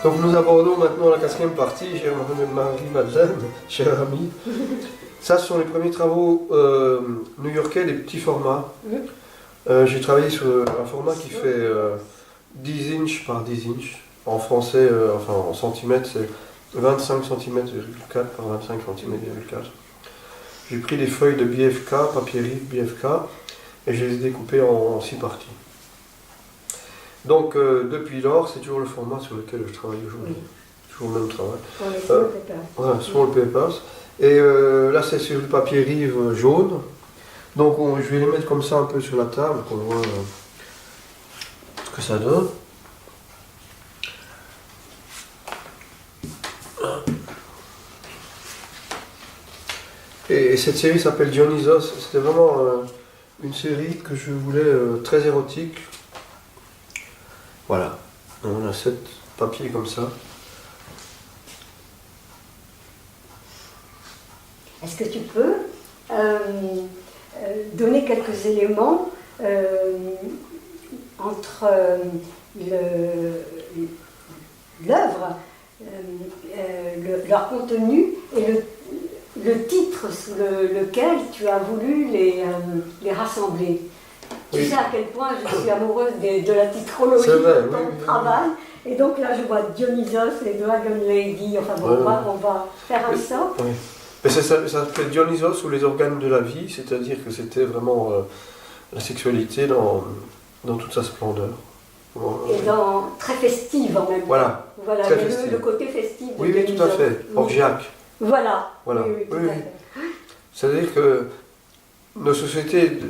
Donc nous abordons maintenant la quatrième partie, chère Marie-Madeleine, chère amie. Ça, ce sont les premiers travaux new-yorkais, des petits formats. J'ai travaillé sur un format qui fait 10 inches par 10 inches. En français, enfin en centimètres, c'est 25 cm,4 par 25 cm,4. J'ai pris des feuilles de BFK, papier rive BFK, et je les ai découpées en 6 parties. Donc depuis lors, c'est toujours le format sur lequel je travaille aujourd'hui. Toujours le même travail. Pour les small papers. Voilà, small papers. Et là, c'est sur du papier rive jaune. Donc je vais les mettre comme ça un peu sur la table, qu'on voit ce que ça donne. Et cette série s'appelle Dionysos. C'était vraiment une série que je voulais très érotique. Voilà. On a 7 papiers comme ça. Est-ce que tu peux donner quelques éléments entre l'œuvre, leur contenu et le titre sous lequel tu as voulu les rassembler? Oui. Tu sais à quel point je suis amoureuse de la titrologie de ton travail. Et donc là, je vois Dionysos et Dragon Lady. Enfin bon, on va faire un saut. Oui. Mais ça s'appelle Dionysos ou les organes de la vie, c'est-à-dire que c'était vraiment la sexualité dans toute sa splendeur. Et très festive en même temps. Voilà. Très festive. Le côté festif de Oui, Dionysos. tout à fait. Orgiaque. Voilà. Voilà. Oui, tout à fait. C'est-à-dire que nos sociétés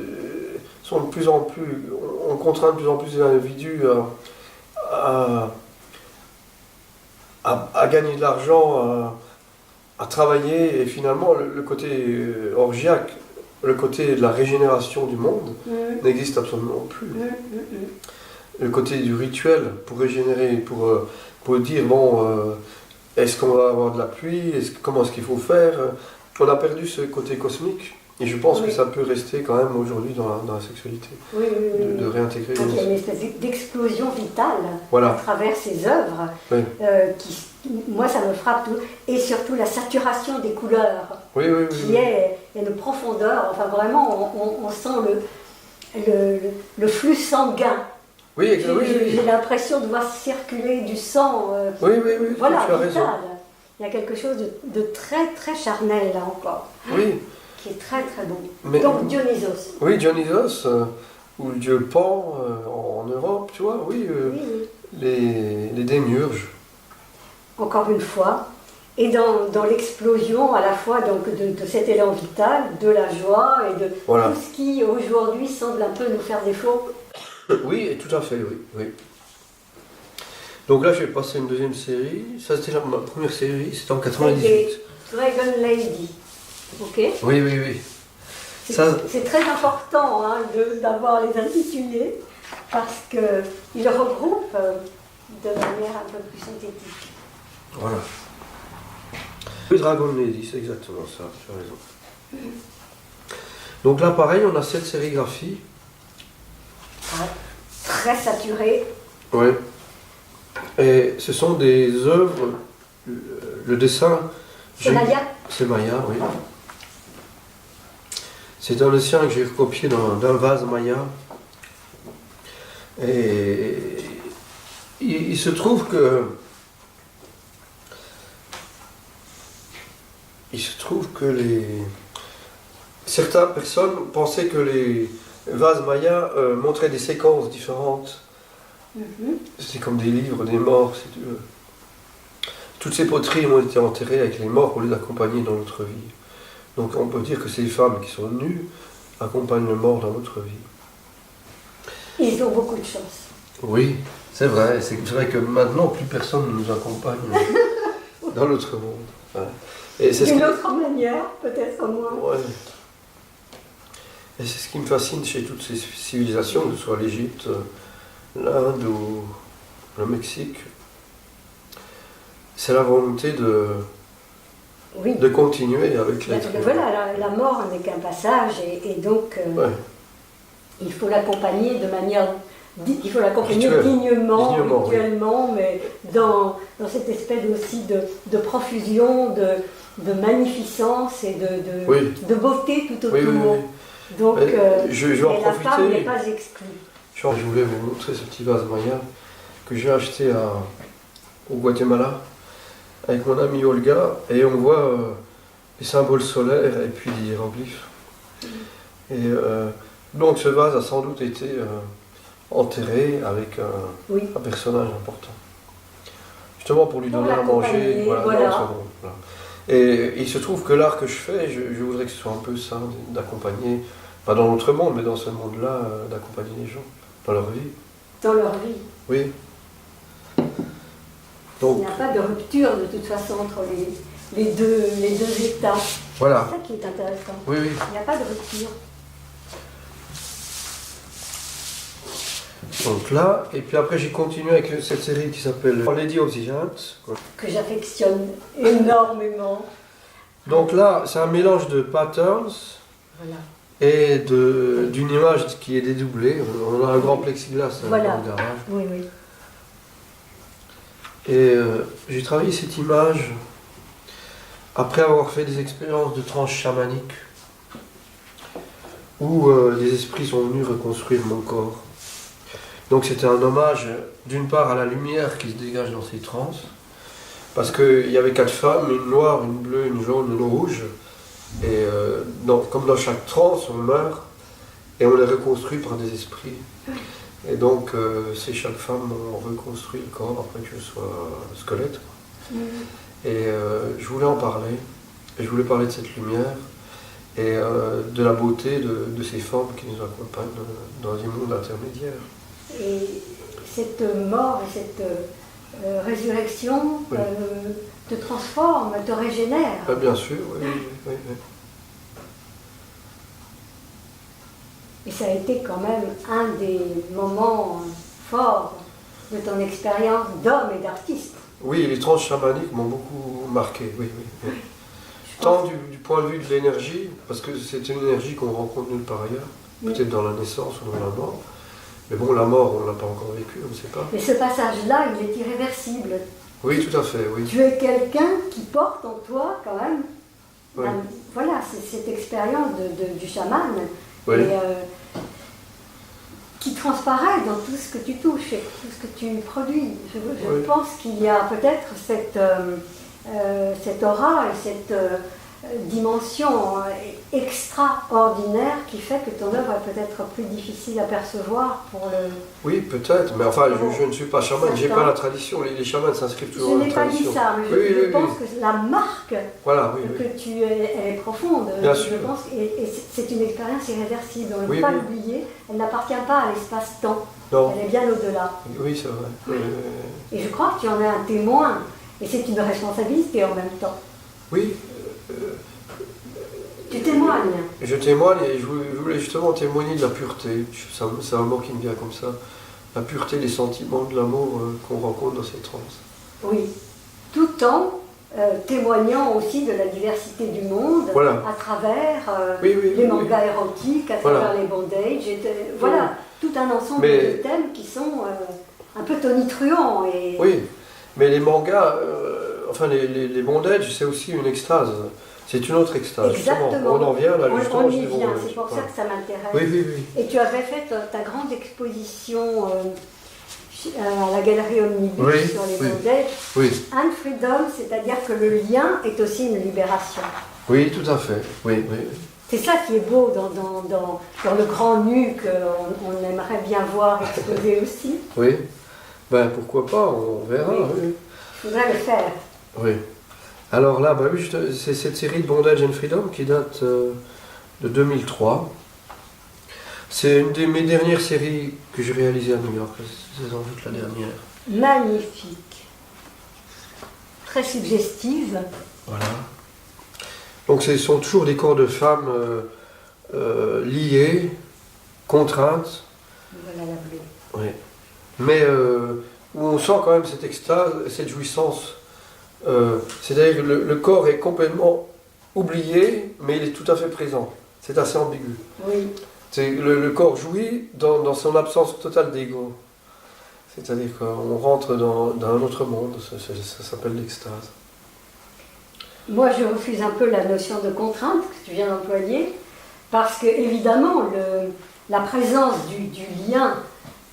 sont de plus en plus, on contraint de plus en plus les individus à gagner de l'argent, à travailler, et finalement le côté orgiaque, le côté de la régénération du monde n'existe absolument plus. Le côté du rituel pour régénérer, pour dire bon, est-ce qu'on va avoir de la pluie, comment est-ce qu'il faut faire, on a perdu ce côté cosmique. Et je pense que ça peut rester quand même aujourd'hui dans la sexualité, de réintégrer. Donc il y a une espèce d'explosion vitale à travers ces œuvres, qui, moi ça me frappe tout, et surtout la saturation des couleurs, qui est une profondeur, enfin vraiment on sent le flux sanguin. J'ai l'impression de voir circuler du sang, voilà, tu as vital. raison. Il y a quelque chose de très très charnel là encore. Oui. Qui est très très beau. Donc Dionysos. Oui, Dionysos, ou le dieu Pan en Europe, tu vois, les démiurges. Encore une fois, et dans l'explosion à la fois donc, de cet élan vital, de la joie et de tout ce qui aujourd'hui semble un peu nous faire défaut. Oui, tout à fait, oui. Donc là, j'ai passé une deuxième série. Ça, c'était ma première série, c'était en 98. Dragon Lady. Ok. Oui. C'est très important d'avoir les intitulés parce qu'ils regroupent de manière un peu plus synthétique. Voilà. Le Dragon Lady, c'est exactement ça, tu as raison. Donc là, pareil, on a 7 sérigraphies. Très saturées. Oui. Et ce sont des œuvres, le dessin. C'est Maya. C'est Maya, oui. C'est un dessin que j'ai recopié d'un vase Maya. Et il se trouve que certaines personnes pensaient que les vases Maya montraient des séquences différentes. C'est comme des livres des morts, si tu veux. Toutes ces poteries ont été enterrées avec les morts pour les accompagner dans notre vie. Donc on peut dire que ces femmes qui sont nues accompagnent le mort dans notre vie. Ils ont beaucoup de chance. Oui, c'est vrai. C'est vrai que maintenant, plus personne ne nous accompagne dans notre monde. Ouais. D'une autre manière, peut-être moins. Ouais. Et c'est ce qui me fascine chez toutes ces civilisations, que ce soit l'Égypte, l'Inde ou le Mexique. C'est la volonté de continuer avec l'être humain. Voilà, la mort n'est qu'un passage et donc il faut l'accompagner de manière il faut l'accompagner dignement, rituellement, oui. Mais dans cette espèce aussi de profusion, de magnificence et de beauté tout autour. Oui. Donc, je vais en profiter. La femme n'est pas exclue. Je voulais vous montrer ce petit vase maya que j'ai acheté au Guatemala avec mon amie Olga, et on voit les symboles solaires et puis les hiéroglyphes. Et donc ce vase a sans doute été enterré avec un personnage important. Justement pour lui donner à manger. Voilà. Et il se trouve que l'art que je fais, je voudrais que ce soit un peu ça, d'accompagner, pas dans notre monde, mais dans ce monde-là, d'accompagner les gens dans leur vie. Dans leur vie. Oui. Donc, il n'y a pas de rupture de toute façon entre les deux états. Voilà. C'est ça qui est intéressant. Oui. Il n'y a pas de rupture. Donc là, et puis après j'ai continué avec cette série qui s'appelle Lady of the Giants. Que j'affectionne énormément. Donc là, c'est un mélange de patterns et d'une image qui est dédoublée. On a un grand plexiglas dans le garage. Oui. Et j'ai travaillé cette image après avoir fait des expériences de transe chamanique où des esprits sont venus reconstruire mon corps. Donc c'était un hommage d'une part à la lumière qui se dégage dans ces transes, parce qu'il y avait 4 femmes, une noire, une bleue, une jaune, une rouge, et comme dans chaque transe on meurt et on les reconstruit par des esprits. Et donc ces chaque femme ont reconstruit le corps après que je sois squelette. Et je voulais en parler, et je voulais parler de cette lumière et de la beauté de ces formes qui nous accompagnent dans un monde intermédiaire. Et cette mort et cette résurrection te transforme, te régénère. Bien sûr, oui. Et ça a été quand même un des moments forts de ton expérience d'homme et d'artiste. Oui, les transes chamaniques m'ont beaucoup marqué, oui. Tant du point de vue de l'énergie, parce que c'est une énergie qu'on rencontre nulle part ailleurs, peut-être dans la naissance ou dans la mort. Mais bon, la mort, on ne l'a pas encore vécue, on ne sait pas. Mais ce passage-là, il est irréversible. Oui, tout à fait, oui. Tu es quelqu'un qui porte en toi, quand même, voilà, c'est cette expérience du chaman, qui transparaît dans tout ce que tu touches et tout ce que tu produis. Je pense qu'il y a peut-être cette aura et cette dimension extraordinaire qui fait que ton œuvre est peut-être plus difficile à percevoir pour le... Oui, peut-être, mais enfin, je ne suis pas chaman, je n'ai pas la tradition, les chamans s'inscrivent toujours dans la tradition. Je n'ai pas dit ça, mais je pense que la marque que tu es, elle est profonde. Bien sûr. Je pense, et c'est une expérience irréversible, on ne peut pas l'oublier, elle n'appartient pas à l'espace-temps, elle est bien au-delà. Oui, c'est vrai. Et je crois que tu en es un témoin, et c'est une responsabilité en même temps. Oui. Tu témoignes. Je témoigne et je voulais justement témoigner de la pureté. C'est un mot qui me vient comme ça. La pureté des sentiments, de l'amour qu'on rencontre dans ces transes. Oui. Tout en témoignant aussi de la diversité du monde à travers les mangas érotiques, à travers les bondages. Voilà, tout un ensemble de thèmes qui sont un peu tonitruants. Oui, mais les mangas, les bondages, c'est aussi une extase. C'est une autre extase. Exactement. On en vient là, justement. On y vient, c'est pour ça que ça m'intéresse. Oui. Et tu avais fait ta grande exposition à la galerie Omnibus sur les bondages. Oui. And freedom, c'est-à-dire que le lien est aussi une libération. Oui, tout à fait. Oui. C'est ça qui est beau dans le grand nu qu'on aimerait bien voir exposé aussi. Oui. Ben pourquoi pas, on verra. Oui. Il faudrait le faire. Oui. Alors là, c'est cette série de Bondage and Freedom qui date de 2003. C'est une de mes dernières séries que j'ai réalisées à New York. C'est sans doute la dernière. Magnifique. Très suggestive. Voilà. Donc ce sont toujours des corps de femmes liées, contraintes. Voilà la bleue. Oui. Mais où on sent quand même cette extase, cette jouissance. C'est-à-dire que le corps est complètement oublié, mais il est tout à fait présent. C'est assez ambigu. Oui. Le corps jouit dans son absence totale d'ego. C'est-à-dire qu'on rentre dans un autre monde, ça s'appelle l'extase. Moi, je refuse un peu la notion de contrainte que tu viens d'employer, parce que, évidemment, la présence du lien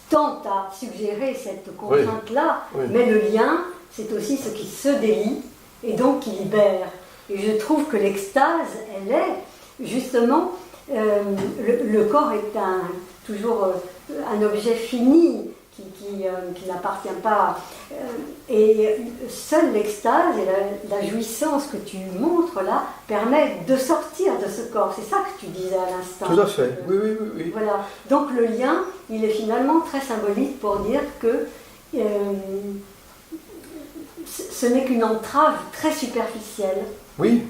tente à suggérer cette contrainte-là, mais le lien, c'est aussi ce qui se délie et donc qui libère. Et je trouve que l'extase, elle est justement, le corps est toujours un objet fini qui n'appartient pas. Et seule l'extase et la jouissance que tu montres là permettent de sortir de ce corps. C'est ça que tu disais à l'instant. Tout à fait, oui. Voilà. Donc le lien, il est finalement très symbolique pour dire que ce n'est qu'une entrave très superficielle. Oui.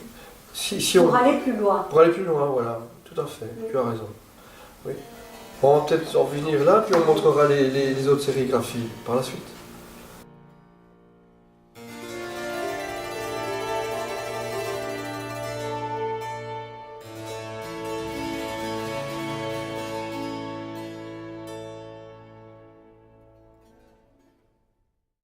Pour aller plus loin. Pour aller plus loin, voilà. Tout à fait, tu as raison. Oui. On va peut-être en venir là, puis on montrera les autres sérigraphies par la suite.